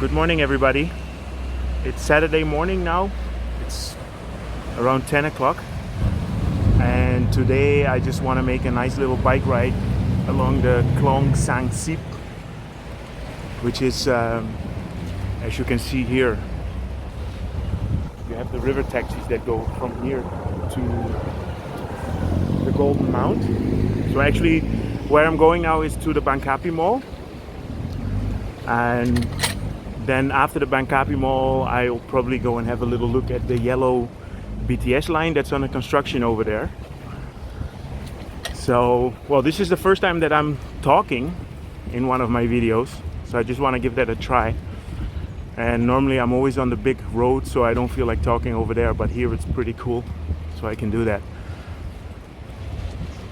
Good morning, everybody. It's Saturday morning now. It's around 10 o'clock. And today I just want to make a nice little bike ride along the Khlong Saen Saep, which is, as you can see here, you have the river taxis that go from here to the Golden Mount. So actually, where I'm going now is to the Bangkapi Mall. And then after the Bangkapi Mall, I'll probably go and have a little look at the yellow BTS line that's under construction over there. So, well, this is the first time that I'm talking in one of my videos, so I just want to give that a try. And normally I'm always on the big road, so I don't feel like talking over there, but here it's pretty cool, so I can do that.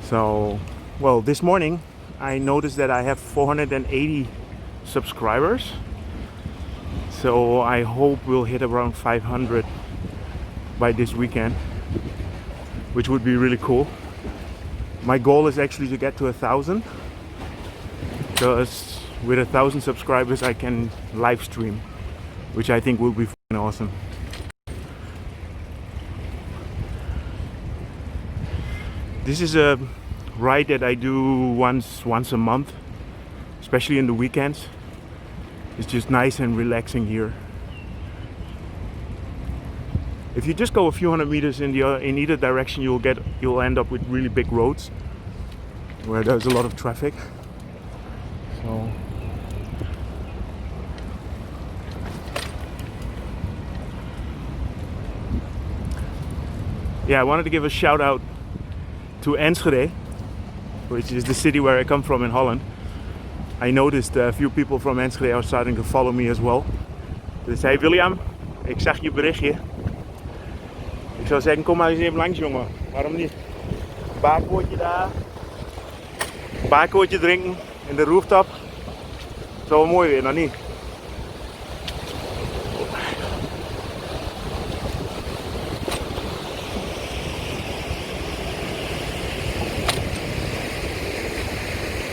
So, well, this morning I noticed that I have 480 subscribers. So I hope we'll hit around 500 by this weekend, which would be really cool. My goal is actually to get to 1,000, because with 1,000 subscribers I can live stream, which I think will be awesome. This is a ride that I do once a month, especially in the weekends. It's just nice and relaxing here. If you just go a few hundred meters in either direction, you'll end up with really big roads where there's a lot of traffic. So yeah, I wanted to give a shout out to Enschede, which is the city where I come from in Holland. I noticed a few people from Enschede are starting to follow me as well. Dus hey William, ik zag je berichtje. Ik zou zeggen, kom maar eens even langs, jongen. Waarom niet? Baakwoordje daar. Baakwoordje drinken in de rooftop. Zo mooi weer, nog niet?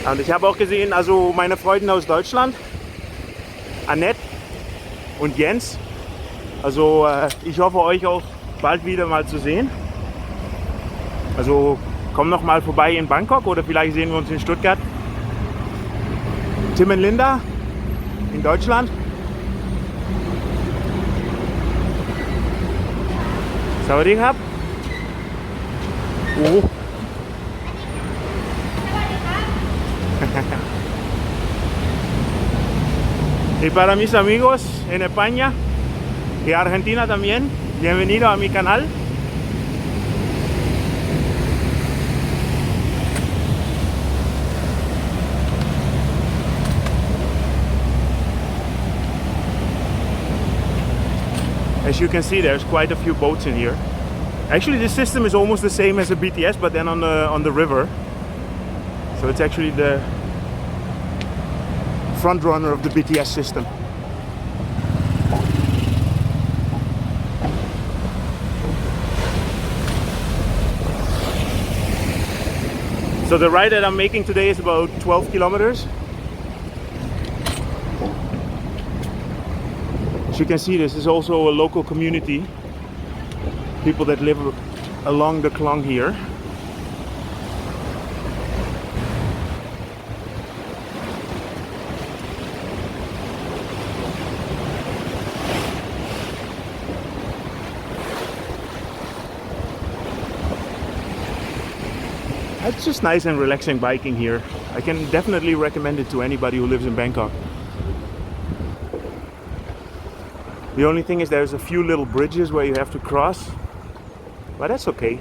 Und ich habe auch gesehen, also meine Freunde aus Deutschland, Annette und Jens, also ich hoffe euch auch bald wieder mal zu sehen. Also komm noch mal vorbei in Bangkok oder vielleicht sehen wir uns in Stuttgart. Tim und Linda in Deutschland. Sawadee krab. Y para mis amigos en España y Argentina también, bienvenido a mi canal. As you can see, there's quite a few boats in here. Actually, this system is almost the same as a BTS, but then on the river. So it's actually the front runner of the BTS system. So the ride that I'm making today is about 12 kilometers. As you can see, this is also a local community, people that live along the Khlong here. It's just nice and relaxing biking here. I can definitely recommend it to anybody who lives in Bangkok. The only thing is there's a few little bridges where you have to cross, but that's okay.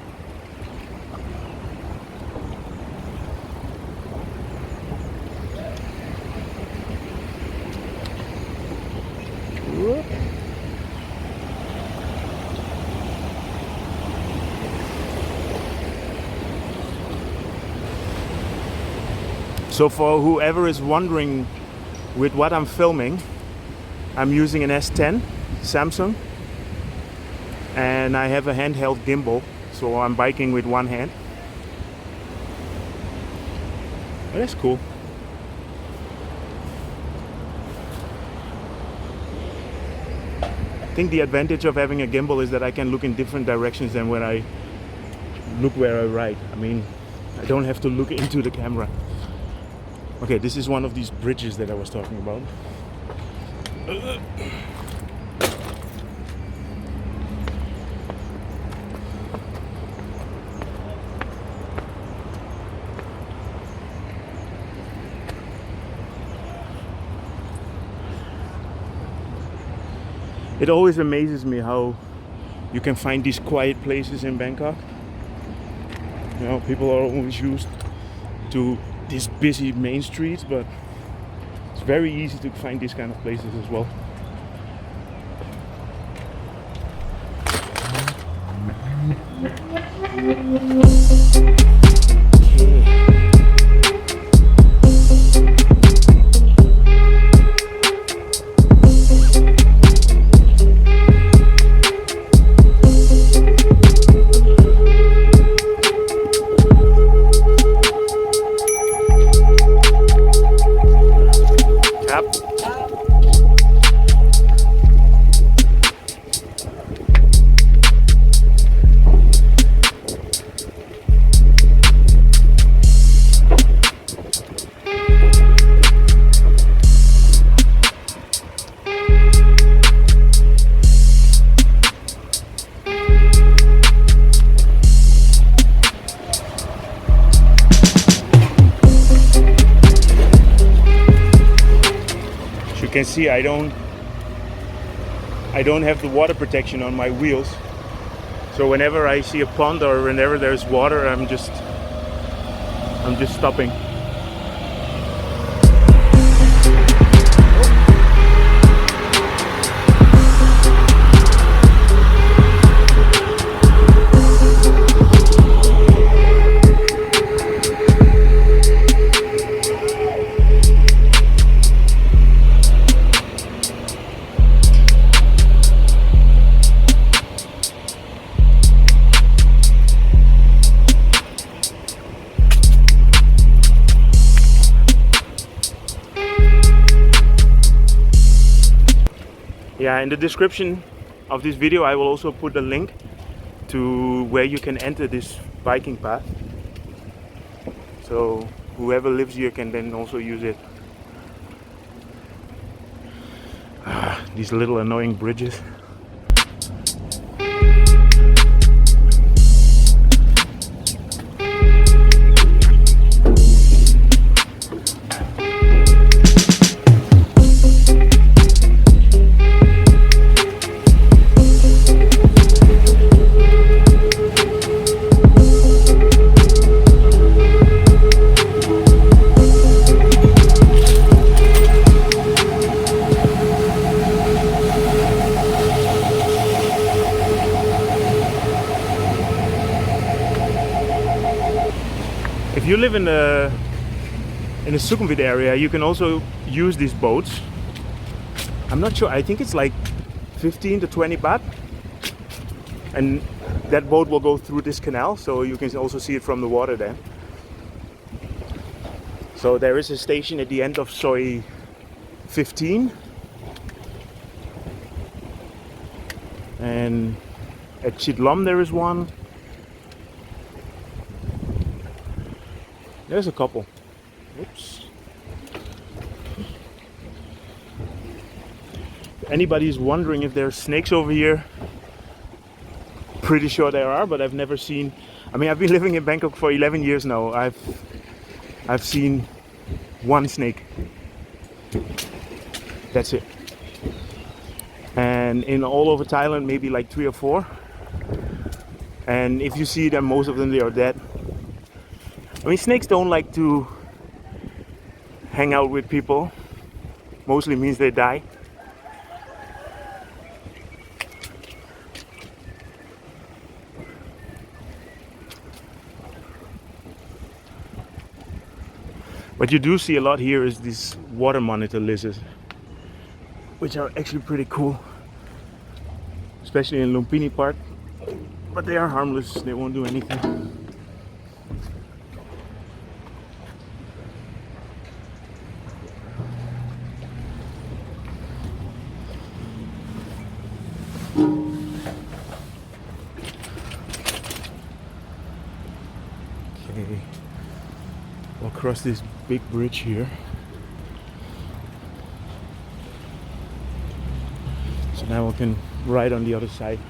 Whoop. So for whoever is wondering with what I'm filming, I'm using an S10 Samsung and I have a handheld gimbal, so I'm biking with one hand. But that's cool. think the advantage of having a gimbal is that I can look in different directions than when I look where I ride. I mean, I don't have to look into the camera. Okay, this is one of these bridges that I was talking about. It always amazes me how you can find these quiet places in Bangkok. You know, people are always used to these busy main streets, but it's very easy to find these kind of places as well. You can see I don't have the water protection on my wheels, so whenever I see a pond or whenever there's water, I'm just stopping. Yeah, in the description of this video I will also put a link to where you can enter this biking path, so whoever lives here can then also use it. These little annoying bridges. If you live in the Sukhumvit area, you can also use these boats. I'm not sure, I think it's like 15 to 20 baht, and that boat will go through this canal, so you can also see it from the water there. So there is a station at the end of Soi 15, and at Chitlom there is one. There's a couple. Oops. If anybody's wondering if there are snakes over here, pretty sure there are, but I've never seen. I mean, I've been living in Bangkok for 11 years now. I've seen one snake. That's it. And in all over Thailand, maybe like 3 or 4. And if you see them, most of them, they are dead. I mean, snakes don't like to hang out with people. Mostly means they die. What you do see a lot here is these water monitor lizards, which are actually pretty cool, especially in Lumpini Park. But they are harmless, they won't do anything. Okay. We'll cross this big bridge here. So now we can ride on the other side.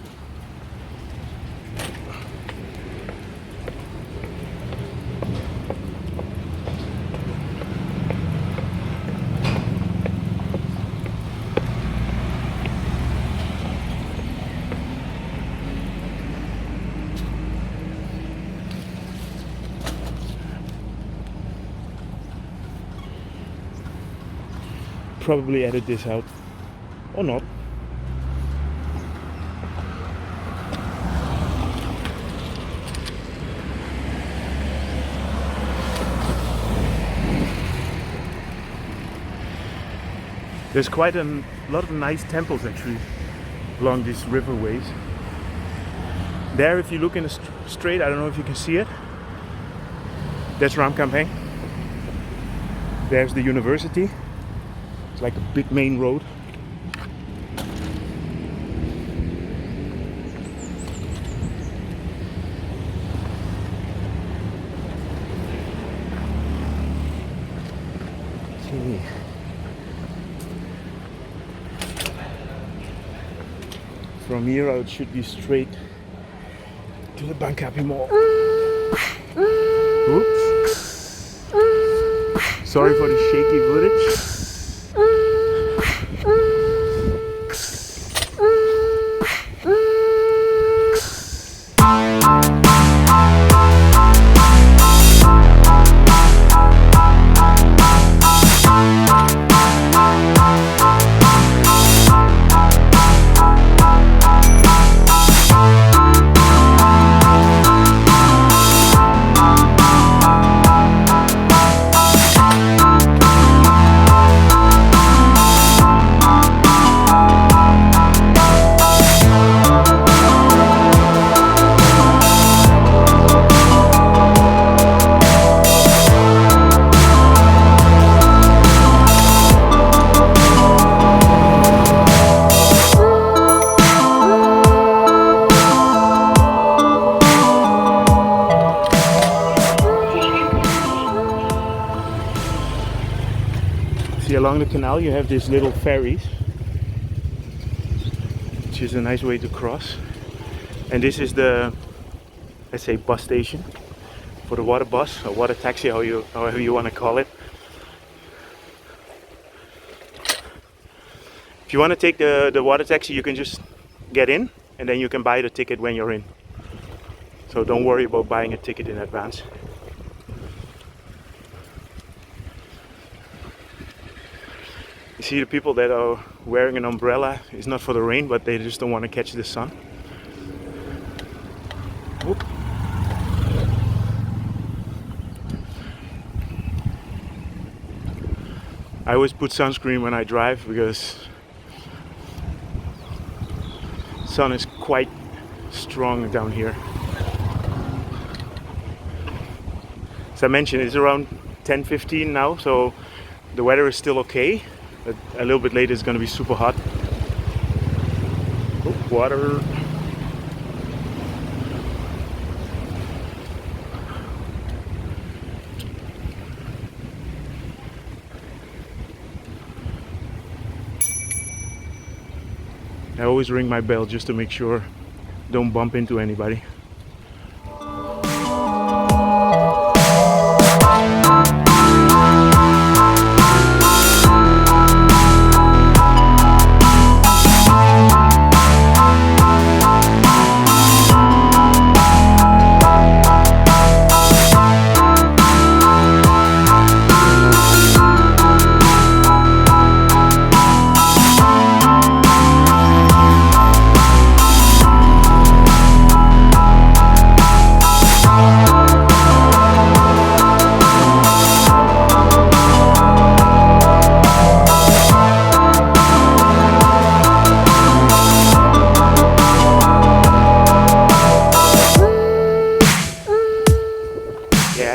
Probably edit this out or not. There's quite a lot of nice temples actually along these riverways. There, if you look in the straight, I don't know if you can see it. That's Ramkhamhaeng. There's the university. It's like a big main road. Okay. From here it should be straight to the Bangkapi Mall. Oops. Sorry for the shaky footage. See, along the canal you have these little ferries, which is a nice way to cross. And this is the, let's say, bus station for the water bus or water taxi, however you want to call it. If you want to take the water taxi, you can just get in and then you can buy the ticket when you're in. So don't worry about buying a ticket in advance. You see the people that are wearing an umbrella. It's not for the rain, but they just don't want to catch the sun. Oop. I always put sunscreen when I drive because sun is quite strong down here. As I mentioned, it's around 10:15 now, so the weather is still okay. But a little bit later it's going to be super hot. Oh, water. I always ring my bell just to make sure don't bump into anybody.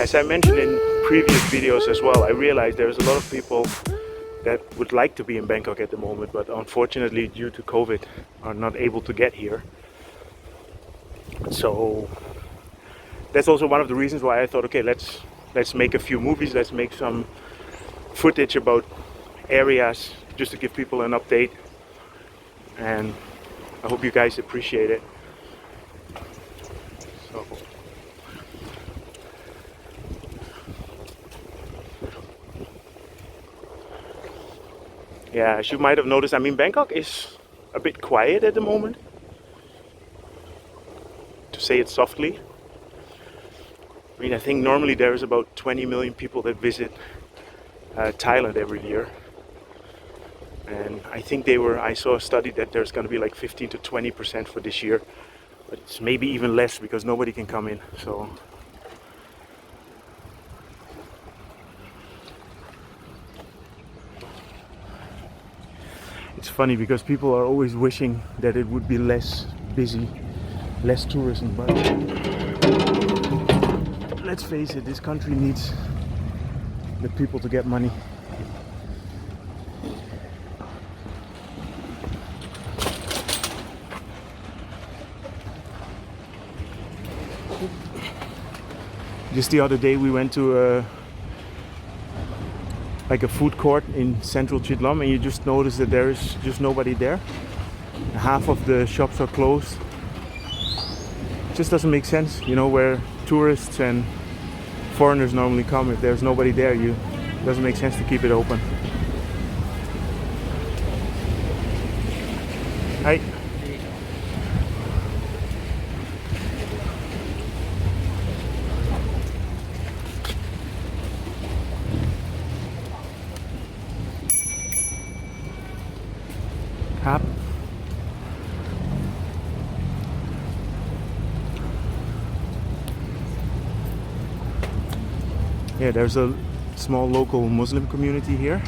As I mentioned in previous videos as well, I realized there's a lot of people that would like to be in Bangkok at the moment, but unfortunately due to COVID are not able to get here. So that's also one of the reasons why I thought, okay, let's make a few movies, let's make some footage about areas just to give people an update, and I hope you guys appreciate it. So yeah, as you might have noticed, I mean, Bangkok is a bit quiet at the moment, to say it softly. I mean, I think normally there's about 20 million people that visit Thailand every year. And I think I saw a study that there's going to be like 15 to 20% for this year. But it's maybe even less because nobody can come in. So it's funny because people are always wishing that it would be less busy, less tourism, but let's face it, this country needs the people to get money. Just the other day we went to like a food court in central Chitlom, and you just notice that there is just nobody there. Half of the shops are closed. It just doesn't make sense, you know, where tourists and foreigners normally come. If there's nobody there, it doesn't make sense to keep it open. Hi. Cap. Yeah, there's a small local Muslim community here.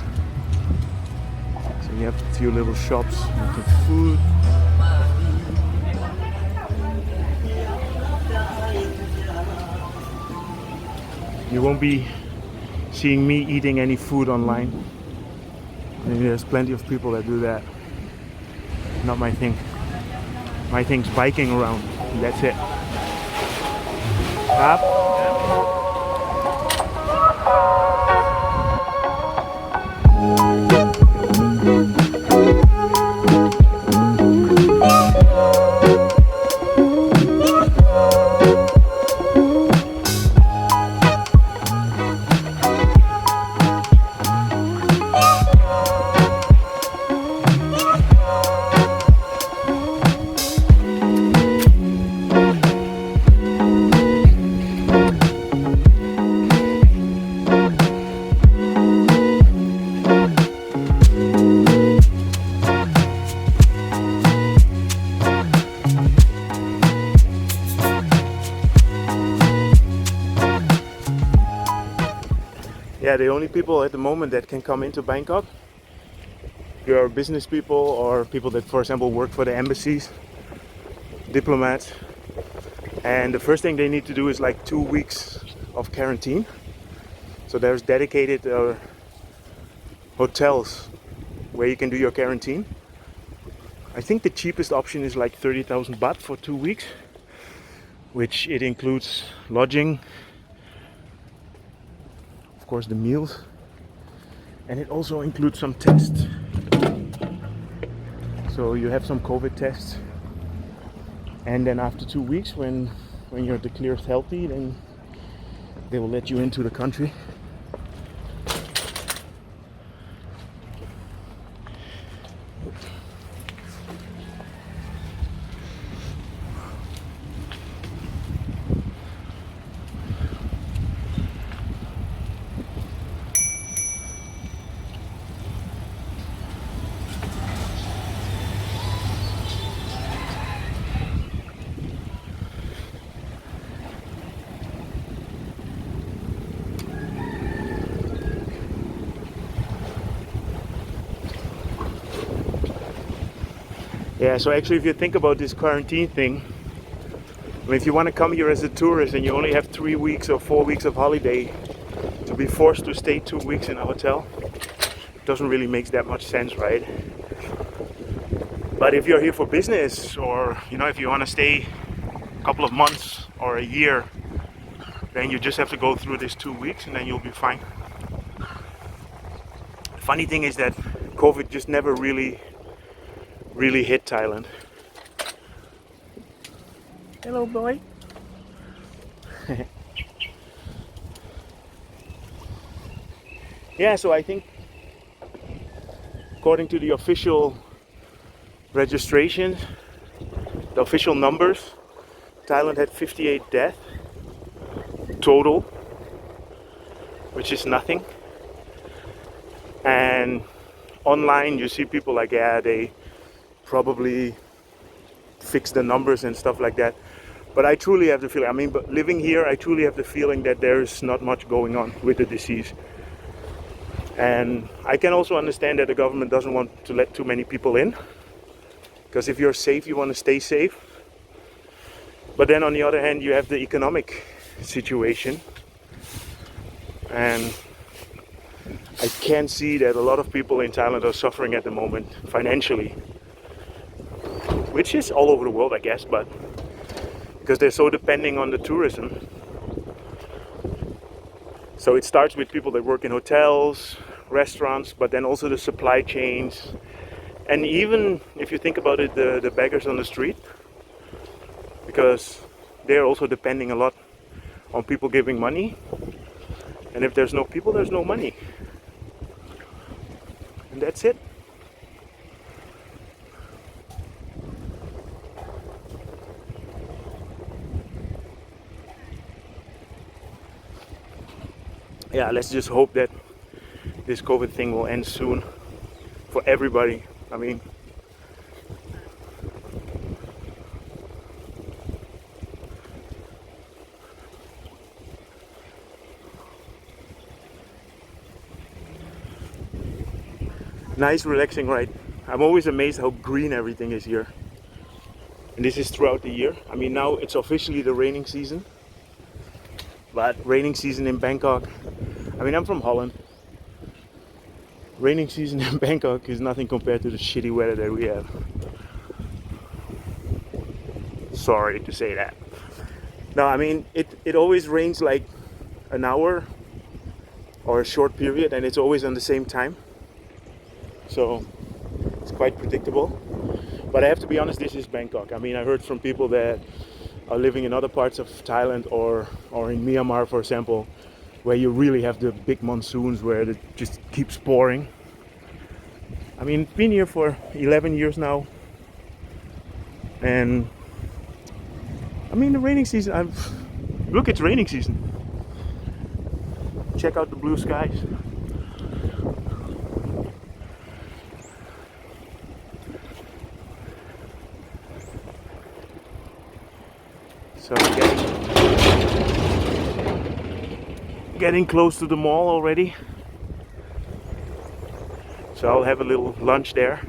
So you have a few little shops making food. You won't be seeing me eating any food online. I mean, there's plenty of people that do that. Not my thing. My thing's biking around. That's it. Up. Yeah, the only people at the moment that can come into Bangkok, you're business people or people that, for example, work for the embassies, diplomats, and the first thing they need to do is like 2 weeks of quarantine. So there's dedicated hotels where you can do your quarantine. I think the cheapest option is like 30,000 baht for 2 weeks, which it includes lodging, of course the meals, and it also includes some tests. So you have some COVID tests, and then after 2 weeks, when you're declared healthy, then they will let you into the country. Yeah, so actually if you think about this quarantine thing, I mean, if you want to come here as a tourist and you only have 3 weeks or 4 weeks of holiday, to be forced to stay 2 weeks in a hotel, it doesn't really make that much sense, right? But if you're here for business, or you know, if you want to stay a couple of months or a year Then you just have to go through this 2 weeks and then you'll be fine. The funny thing is that COVID just never really hit Thailand. Hello, boy. Yeah, so I think according to the official registration, the official numbers, Thailand had 58 deaths total, which is nothing. And online you see people like, yeah, they probably fix the numbers and stuff like that. But I truly have the feeling, I mean, but living here, I truly have the feeling that there's not much going on with the disease. And I can also understand that the government doesn't want to let too many people in, because if you're safe, you want to stay safe. But then on the other hand, you have the economic situation. And I can see that a lot of people in Thailand are suffering at the moment financially, which is all over the world, I guess, but because they're so depending on the tourism. So it starts with people that work in hotels, restaurants, but then also the supply chains. And even if you think about it, the beggars on the street, because they're also depending a lot on people giving money. And if there's no people, there's no money. And that's it. Yeah, let's just hope that this COVID thing will end soon for everybody. I mean, nice relaxing ride. I'm always amazed how green everything is here. And this is throughout the year. I mean, now it's officially the raining season. But raining season in Bangkok, I mean, I'm from Holland. Raining season in Bangkok is nothing compared to the shitty weather that we have. Sorry to say that. No, I mean, it always rains like an hour or a short period, and it's always on the same time. So it's quite predictable. But I have to be honest, this is Bangkok. I mean, I heard from people that are living in other parts of Thailand or in Myanmar, for example, where you really have the big monsoons where it just keeps pouring. I mean, it's been here for 11 years now. And I mean, the raining season, look, it's raining season. Check out the blue skies. So getting close to the mall already. So I'll have a little lunch there.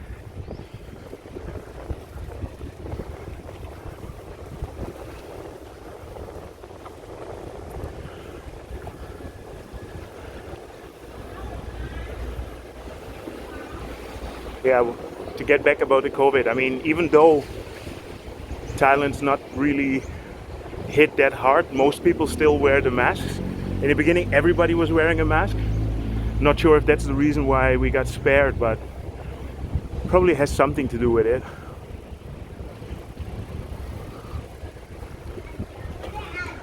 Yeah, to get back about the COVID, I mean, even though Thailand's not really hit that hard, most people still wear the masks. In the beginning, everybody was wearing a mask. Not sure if that's the reason why we got spared, but probably has something to do with it.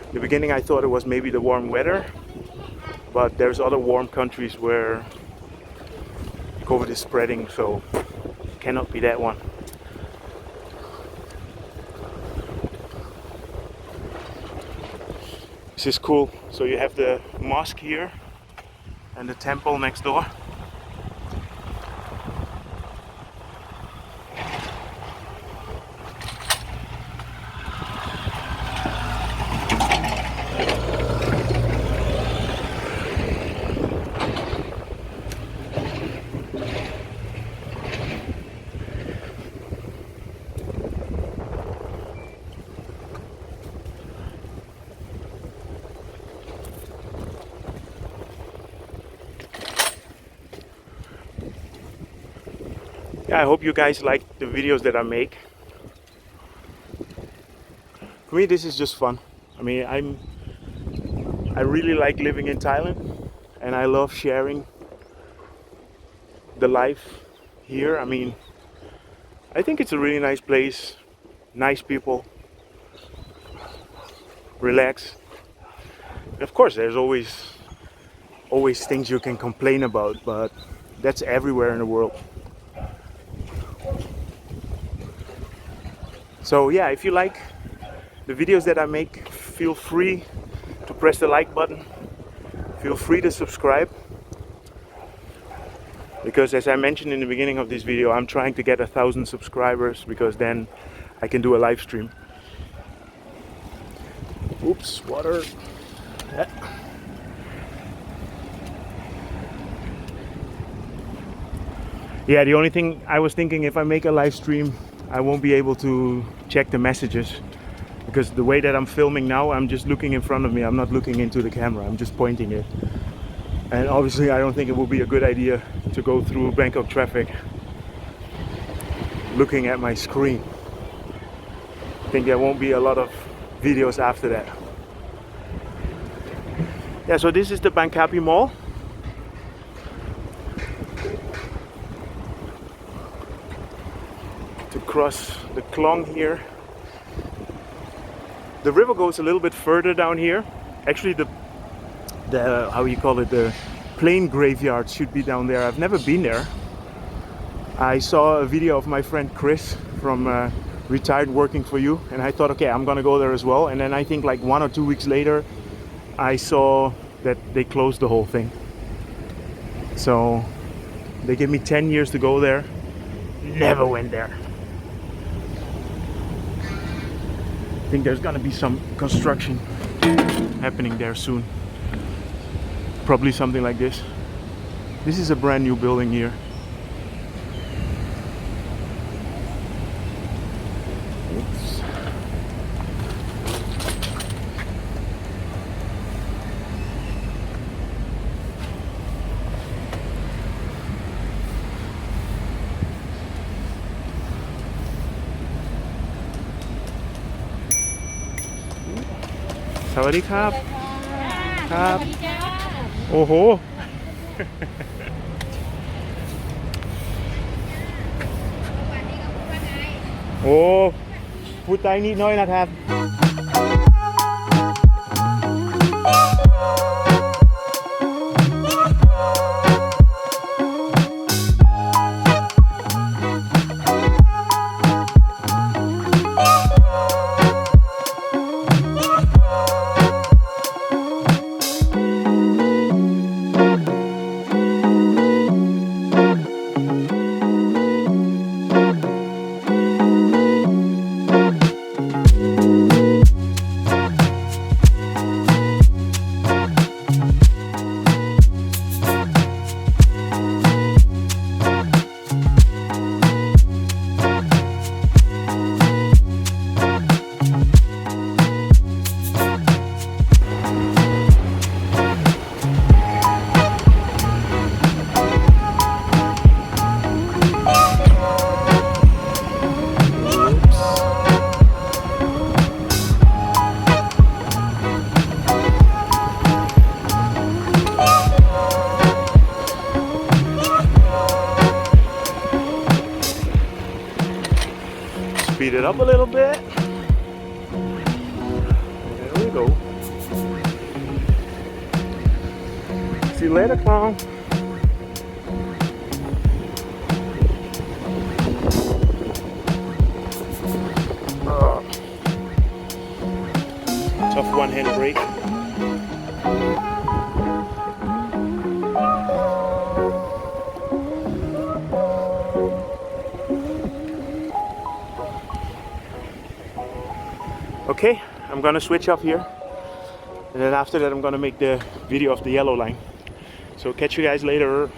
In the beginning, I thought it was maybe the warm weather, but there's other warm countries where COVID is spreading, so it cannot be that one. This is cool. So you have the mosque here and the temple next door. Yeah, I hope you guys like the videos that I make. For me, this is just fun. I mean, I really like living in Thailand, and I love sharing the life here. I mean, I think it's a really nice place, nice people, relax. Of course, there's always things you can complain about, but that's everywhere in the world. So yeah, if you like the videos that I make, feel free to press the like button. Feel free to subscribe. Because as I mentioned in the beginning of this video, I'm trying to get 1,000 subscribers, because then I can do a live stream. Oops, water. Yeah, the only thing I was thinking, if I make a live stream, I won't be able to check the messages, because the way that I'm filming now, I'm just looking in front of me. I'm not looking into the camera, I'm just pointing it. And obviously I don't think it would be a good idea to go through Bangkok traffic looking at my screen. I think there won't be a lot of videos after that. Yeah, so this is the Bangkapi Mall. To cross the Khlong here. The river goes a little bit further down here. Actually the how you call it, the plane graveyard should be down there. I've never been there. I saw a video of my friend Chris from Retired Working For You, and I thought, okay, I'm gonna go there as well. And then I think like 1 or 2 weeks later, I saw that they closed the whole thing. So they gave me 10 years to go there. Never went there. I think there's gonna be some construction happening there soon. Probably something like this. This is a brand new building here. Oops. Sawadee krab. ครับ โอ้โห โอ้พูดไทยนิดหน่อยนะครับ Speed it up a little bit. There we go. See you later, Khlong. Tough one-hand brake. Okay, I'm gonna switch off here, and then after that I'm gonna make the video of the yellow line. So catch you guys later.